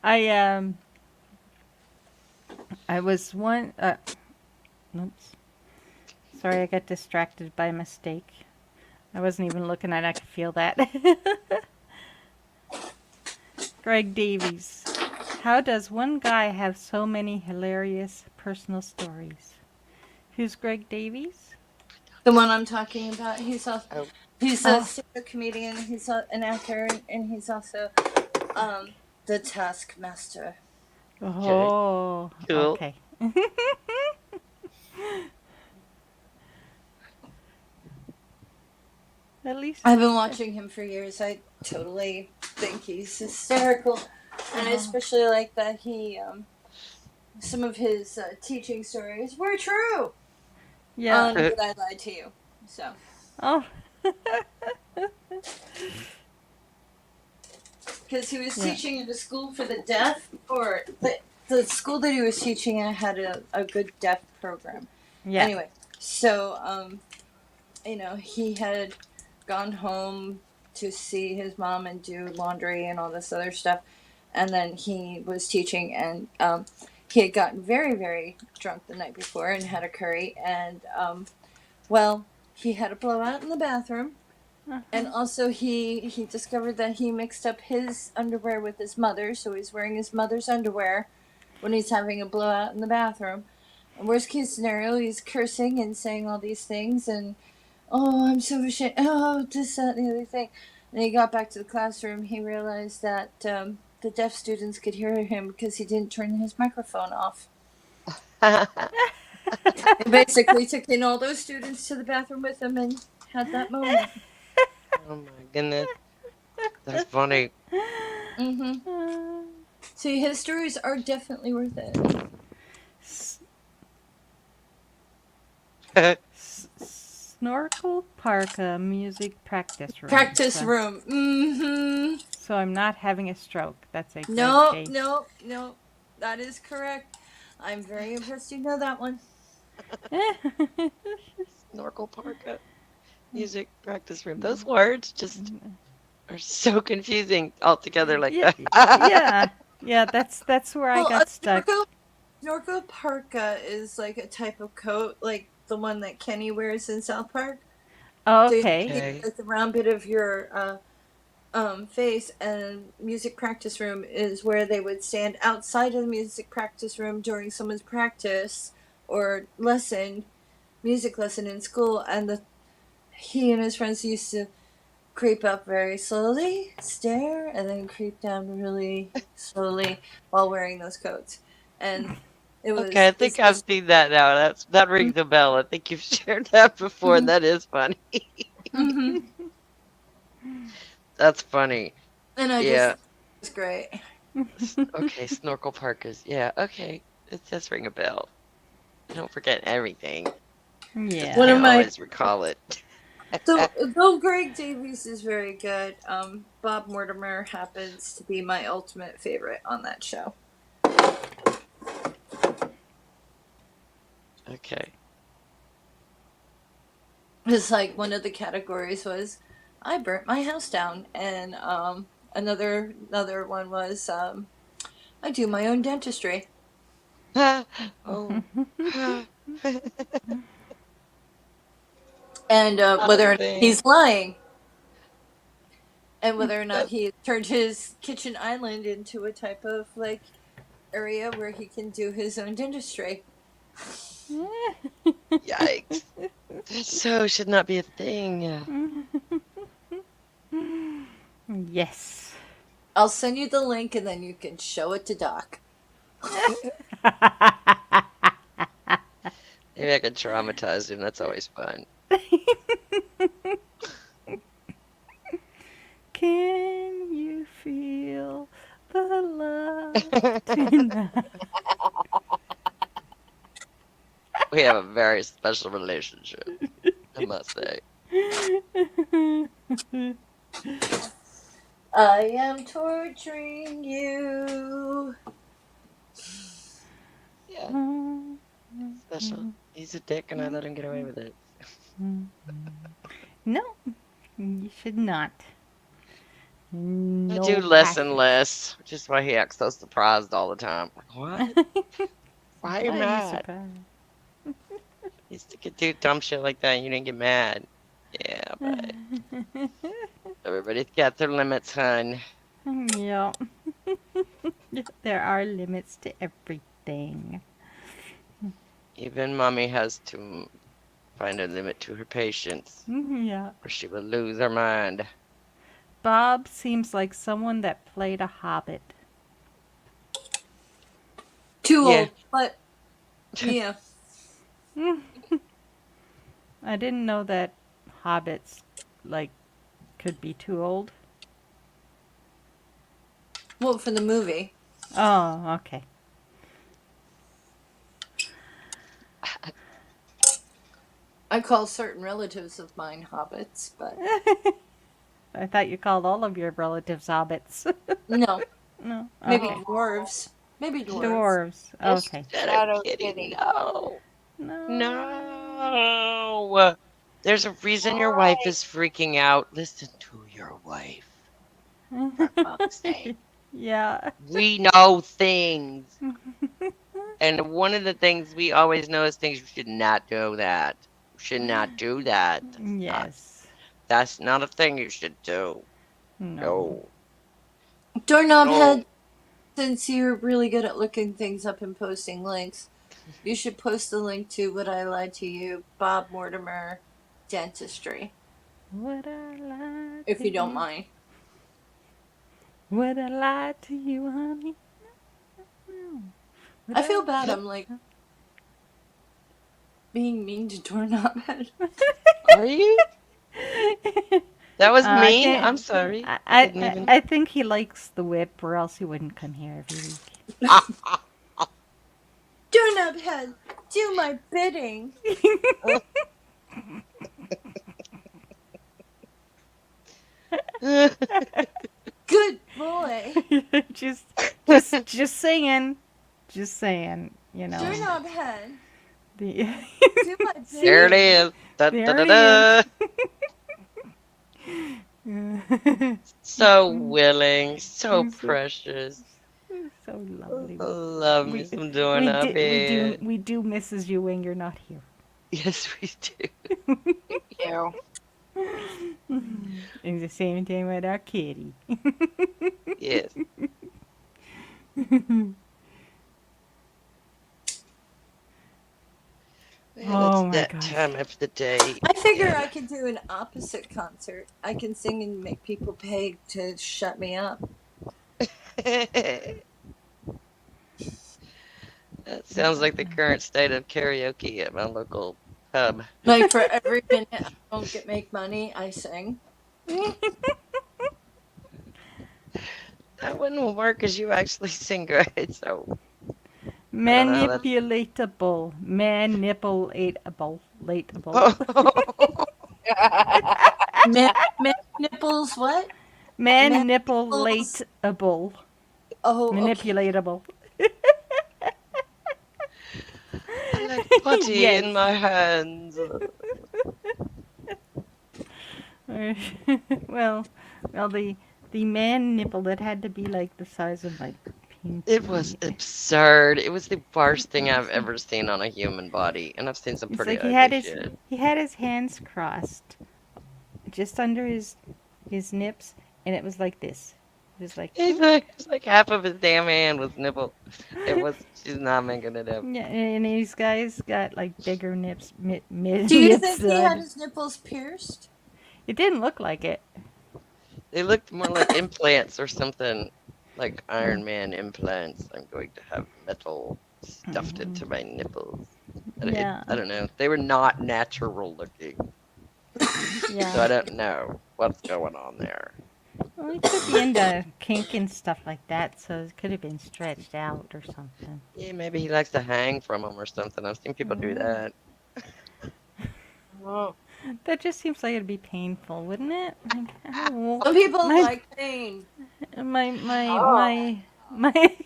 I I was one oops. Sorry, I got distracted by mistake. I wasn't even looking at it, I could feel that. Greg Davies. How does one guy have so many hilarious personal stories? Who's Greg Davies? The one I'm talking about, he's a Oh. stand-up comedian, he's an actor, and he's also the Taskmaster. Oh, Cool. okay. At least I've been watching him for years. I totally think he's hysterical, and I especially like that he some of his teaching stories were true. yeah. But I lied to you. So Oh. because he was Yeah. teaching in a school for the deaf, or the school that he was teaching at had a good deaf program. Yeah. Anyway, so he had gone home to see his mom and do laundry and all this other stuff, and then he was teaching, and he had gotten very, very drunk the night before and had a curry, and he had a blowout in the bathroom. And also he discovered that he mixed up his underwear with his mother's, so he's wearing his mother's underwear when he's having a blowout in the bathroom. And worst case scenario, he's cursing and saying all these things, and "Oh, I'm so ashamed. Oh, this, that, and the other thing." And he got back to the classroom. He realized that the deaf students could hear him because he didn't turn his microphone off. And basically took in all those students to the bathroom with him and had that moment. Oh my goodness. That's funny. Mm-hmm. See, his stories are definitely worth it. Snorkel Parka music practice room. Practice room. Mm-hmm. So I'm not having a stroke. That's a No, great day. no, no. That is correct. I'm very impressed you know that one. Snorkel parka. Music practice room. Those words just are so confusing altogether like Yeah, that. yeah, yeah. That's where I Well, got a stuck. snorkel parka is like a type of coat, like the one that Kenny wears in South Park. So you Okay. see Okay. like the round bit of your face, and music practice room is where they would stand outside of the music practice room during someone's practice or lesson, music lesson in school, and he and his friends used to creep up very slowly, stare, and then creep down really slowly while wearing those coats. And Okay, I think it's I've just seen that now. That rings a bell. I think you've shared that before. mm-hmm, That is funny. mm-hmm. That's funny. And I just Yeah. thought it was great. Okay, snorkel parkas. Yeah, okay. It does ring a bell. I don't forget everything. Just One Yeah. of can't my always recall it. so though Greg Davies is very good, Bob Mortimer happens to be my ultimate favorite on that show. Okay. It's like one of the categories was I burnt my house down, and another one was I do my own dentistry. Oh. And Not a whether or not thing. he's lying, and whether or not That- he turned his kitchen island into a type of like area where he can do his own dentistry. Yikes. That so should not be a thing. Yes. I'll send you the link, and then you can show it to Doc. Maybe I could traumatize him. That's always fun. Can you feel the love tonight? We have a very special relationship, I must say. I am torturing you. Yeah, special. He's a dick and I let him get away with it. No, you should not. I do No less and passes. less, which is why he acts so surprised all the time. Like, what? Why are you Why are you mad? surprised? Used to do dumb shit like that and you didn't get mad. Yeah, but everybody's got their limits, hun. Yeah. There are limits to everything. Even mommy has to find a limit to her patience, Yeah. or she will lose her mind. Bob seems like someone that played a hobbit. Too Yeah. old, but yeah. I didn't know that hobbits like could be too old. Well, for the movie, Oh, okay. I call certain relatives of mine hobbits, but I thought you called all of your relatives hobbits. no, No. maybe Okay. dwarves. Maybe dwarves. Dwarves. Okay. Instead Shadow of kidding, Kitty. no. No. No. There's a reason your wife is freaking out. Listen to your wife. For fuck's sake. Yeah. We know things. And one of the things we always know is things you should not do that. You should not do that. Yes. That's not a thing you should do. No. No. Doorknob No. head, since you're really good at looking things up and posting links, you should post the link to What I Lied to You, Bob Mortimer Dentistry, Would I lie if to you don't mind. Would I lie to you, honey? No. Would I feel bad. I'm like being mean to Doorknob head. Are you? That was I mean? can't- I'm sorry. I, I I, didn't even. I think he likes the whip, or else he wouldn't come here every week. Doorknob head, do my bidding. Good boy. just saying, you know. Doorknob head, The Do my There it bidding. is. Da, da, There da, it da. is. So willing, so So, precious. so I lovely. love me We some doorknobbing. we do Mrs. you when you're not here. Yes, we do. You. It's the same thing with our kitty. Yes. Well, it's Oh my that gosh. time of the day. I figure Yeah. I could do an opposite concert. I can sing and make people pay to shut me up. That sounds like the current state of karaoke at my local pub. Like for every minute I don't make money, I sing. That wouldn't work because you actually sing great, so I don't know how that's. Manipulatable. Manipulatable. Lateable. Oh, Man nipples, what? Nipples. Manipulatable. Oh, okay. Manipulatable. I like putty Yes. in my hands. well, the man nipple that had to be like the size of my pinky. It was absurd. It was the worst thing I've ever seen on a human body, and I've seen some It's pretty like ugly shit. he had his hands crossed, just under his nips, and it was like this. It was like It's like half of his damn hand was nipple. It was. She's not making it up. yeah, and these guys got like bigger nips, Do you nips. think he had his nipples pierced? It didn't look like it. They looked more like implants or something, like Iron Man implants. I'm going to have metal stuffed into my nipples. Yeah. I don't know. They were not natural looking, so I Yeah. don't know what's going on there. Well, he could be into kink and stuff like that, so it could have been stretched out or something. Yeah, maybe he likes to hang from them or something. I've seen people do that. Oh. That just seems like it'd be painful, wouldn't it? Like, oh, Some people my- like pain. my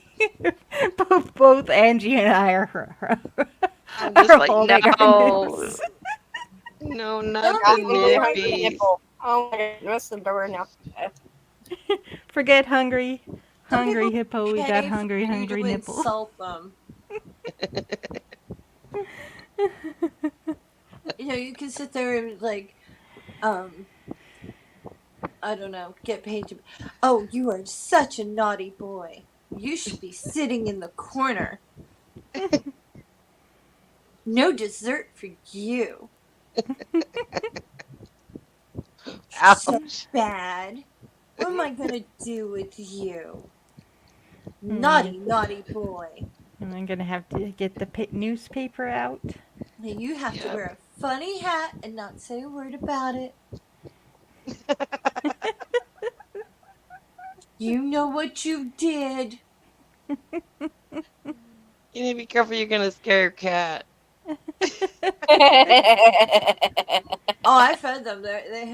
both Angie and I are I'm just like, holding our no, nips. no, Don't not be the hungry nippies. Nipple. Oh my god, what's the door now? Forget hungry Some people hippo. We pay got for hungry you to nipple. insult them. You know, you can sit there and like, I don't know, get paid to. Oh, you are such a naughty boy. You should be sitting in the corner. No dessert for you. So Ouch. bad. What am I gonna do with you? Naughty, naughty boy. And I'm gonna have to get the newspaper out. Now you have to Yep. wear a funny hat and not say a word about it. You know what you did. You need to be careful. You're gonna scare your cat. Oh, I fed them. They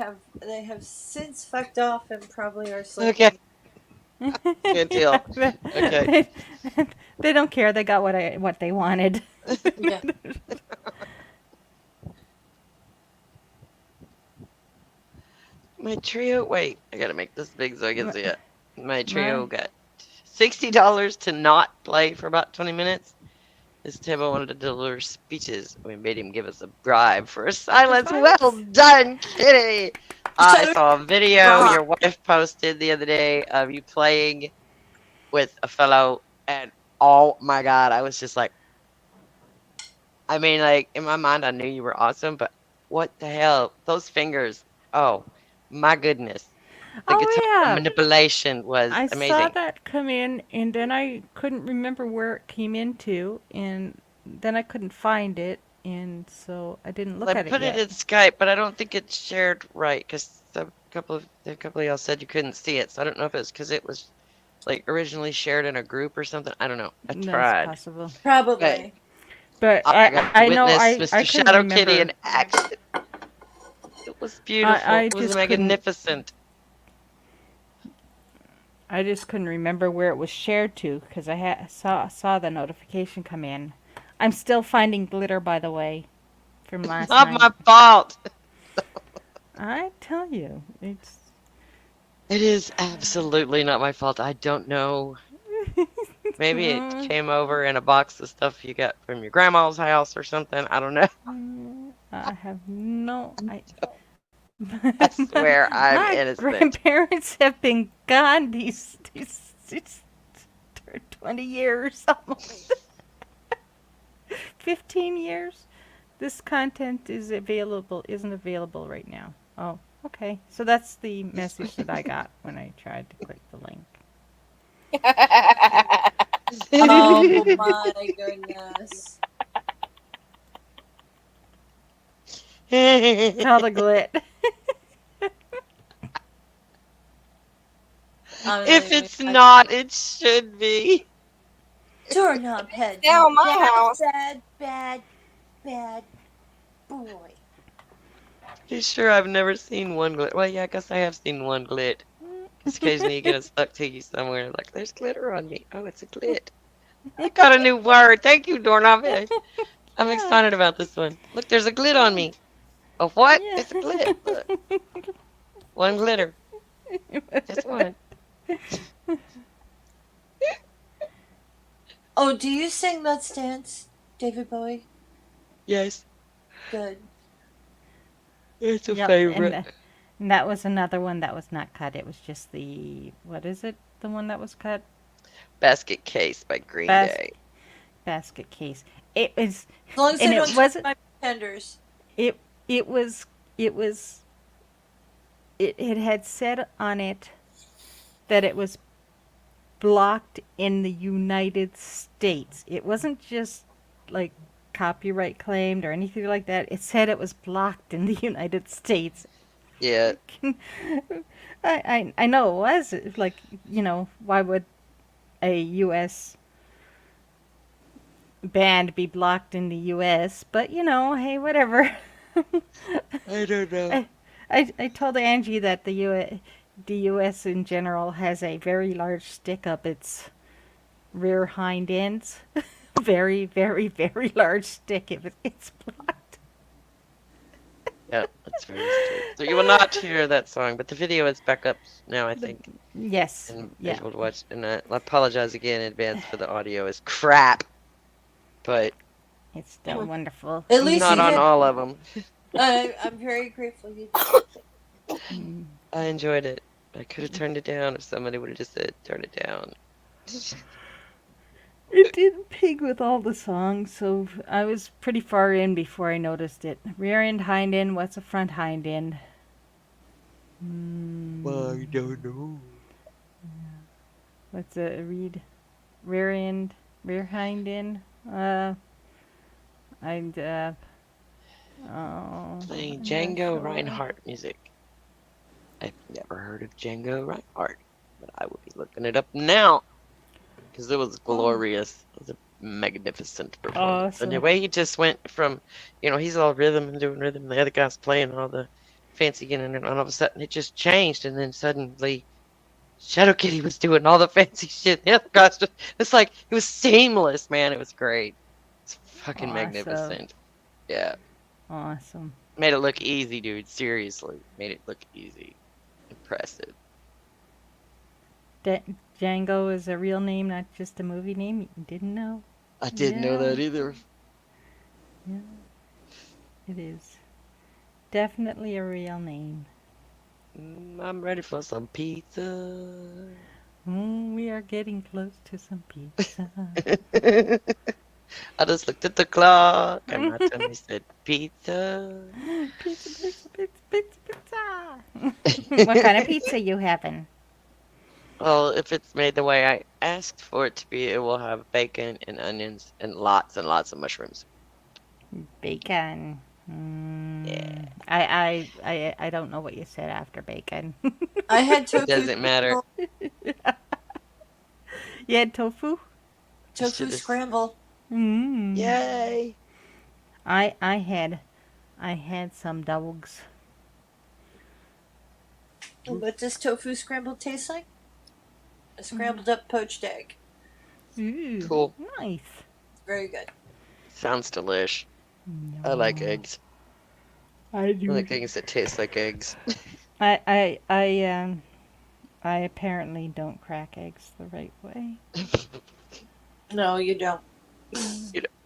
have since fucked off and probably are sleeping. Okay. Good deal. Okay. They don't care. They got what they wanted. Yeah. My trio. Wait, I gotta make this big so I can see it. My trio Right. got $60 to not play for about 20 minutes. This table wanted to deliver speeches. We made him give us a bribe for a silence. What? Well done, Kitty. I So- saw a video your wife posted the other day of you playing with a fellow, and oh my god, I was just like, I mean, like in my mind, I knew you were awesome, but what the hell? Those fingers. Oh my goodness. The Oh, guitar yeah. manipulation was I amazing. saw that come in, and then I couldn't remember where it came into, and then I couldn't find it, and so I didn't look I at it put yet. it in Skype, but I don't think it's shared right because a couple of y'all said you couldn't see it, so I don't know if it's because it was like originally shared in a group or something. I don't know. I That's tried. possible. Probably. But I got to I know witness I Mr. couldn't Shadow remember. Kitty in action. It was beautiful. I It was just couldn't- magnificent. I just couldn't remember where it was shared to because I saw the notification come in. I'm still finding glitter, by the way, from last Not night. my fault. I tell you, it's. It is absolutely not my fault. I don't know. Maybe it came over in a box of stuff you got from your grandma's house or something. I don't know. I have no. I swear I'm My innocent. grandparents have been gone these 20 years almost. 15 years. This content isn't available right now. Oh, okay. So that's the message that I got when I tried to click the link. Oh my goodness. It's all the glit. If it's not, it should be. Doorknob head, Now you in my bad, house. bad, bad, bad boy. You sure I've never seen one glit? Well, yeah, I guess I have seen one glit. Because occasionally you get a stuck to you somewhere, like, there's glitter on me. Oh, it's a glit. I got a new word. Thank you, doorknob head. I'm Yeah. excited about this one. Look, there's a glit on me. A what? Yeah. It's a glit. Look. One glitter. Just one. Oh, do you sing Let's Dance, David Bowie? Yes, Good. it's a Yep. favorite. And that was another one that was not cut. It was just the what is it? The one that was cut? Basket Case by Green Bas- Day. Basket case. It was, As long as and they it don't touch wasn't. my pretenders. It was. It was. It had said on it that it was blocked in the United States. It wasn't just like copyright claimed or anything like that. It said it was blocked in the United States. Yeah, I know it was like, why would a U.S. band be blocked in the U.S.? But hey, whatever. I don't know. I told Angie that the U.S. in general has a very large stick up its rear hind ends. Very, very, very large stick if it's blocked. Yeah, that's very true. So you will not hear that song, but the video is back up now, I think, Yes. and Yeah. able to watch. And I apologize again in advance for the audio is crap, but It's still wonderful. At least not you on did. all of them. I'm very grateful you did. I enjoyed it. I could have turned it down if somebody would have just said, turn it down. It didn't pig with all the songs, so I was pretty far in before I noticed it. Rear end, hind end. What's a front hind end? I don't know. What's a read? Rear end, rear hind end. I'd oh. Playing I'm not Django sure. Reinhardt music. I've never heard of Django Reinhardt, but I will be looking it up now because it was glorious. It was a magnificent performance. And the Awesome. way he just went from, he's all rhythm and doing rhythm, and the other guy's playing all the fancy, and all of a sudden it just changed, and then suddenly Shadow Kitty was doing all the fancy shit. The other guys it's like, it was seamless, man. It was great. It's fucking Awesome. magnificent. Yeah. Awesome. Made it look easy, dude. Seriously. Made it look easy. Impressive. Django is a real name, not just a movie name. You didn't know? I didn't know that either. Yeah, it is. Definitely a real name. I'm ready for some pizza. We are getting close to some pizza. I just looked at the clock and my tummy said pizza. Pizza, pizza, pizza, pizza, pizza. What kind of pizza you having? Well, if it's made the way I asked for it to be, it will have bacon and onions and lots of mushrooms. Bacon. Yeah. I don't know what you said after bacon. I had It tofu. doesn't matter. You had tofu? Tofu Should've- scramble. Yay! I had some dogs. What does tofu scramble taste like? A scrambled up poached egg. Ooh, Cool. nice. Very good. Sounds delish. I like eggs. I I do. like things that taste like eggs. I apparently don't crack eggs the right way. No, you don't.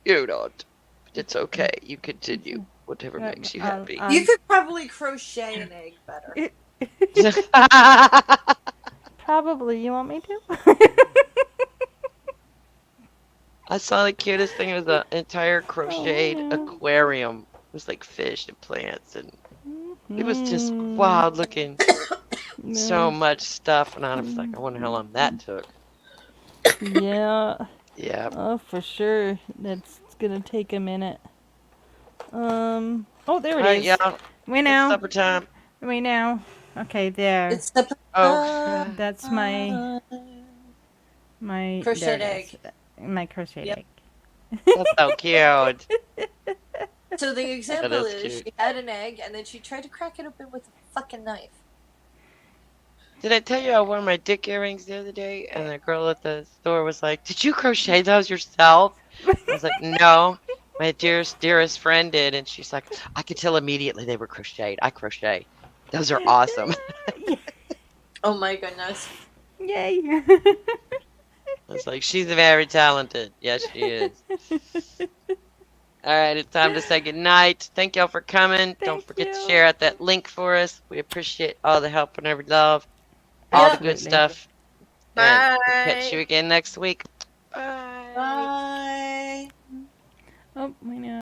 You don't. But it's okay. You continue. Whatever But makes you happy. You could probably crochet an egg better. Probably. You want me to? I saw the cutest thing. It was an entire crocheted yeah. aquarium. It was like fish and plants, and it was just Mm. wild looking. So No. much stuff, and I was like, I wonder how long that took. Yeah. Yeah. Oh, for sure. That's gonna take a minute. Oh, there it All right, is. y'all. Wait It's now. supper time. Wait now. Okay, there. It's the Oh, That's my crocheted there it is. egg. My crochet Yep. egg. that's so cute. So the example is is cute. she had an egg and then she tried to crack it open with a fucking knife. Did I tell you I wore my dick earrings the other day, and the girl at the store was like, "Did you crochet those yourself?" I was like, "No, my dearest friend did," and she's like, "I could tell immediately they were crocheted. I crochet. Those are awesome." Oh my goodness. Yay. I was like, "She's very talented. Yes, she is." All right, it's time to say goodnight. Thank y'all for coming. Don't Thank forget to you. share out that link for us. We appreciate all the help and every love, all the good Absolutely. stuff. And we'll Bye. catch you again next week. Bye. Bye. Oh, wait now.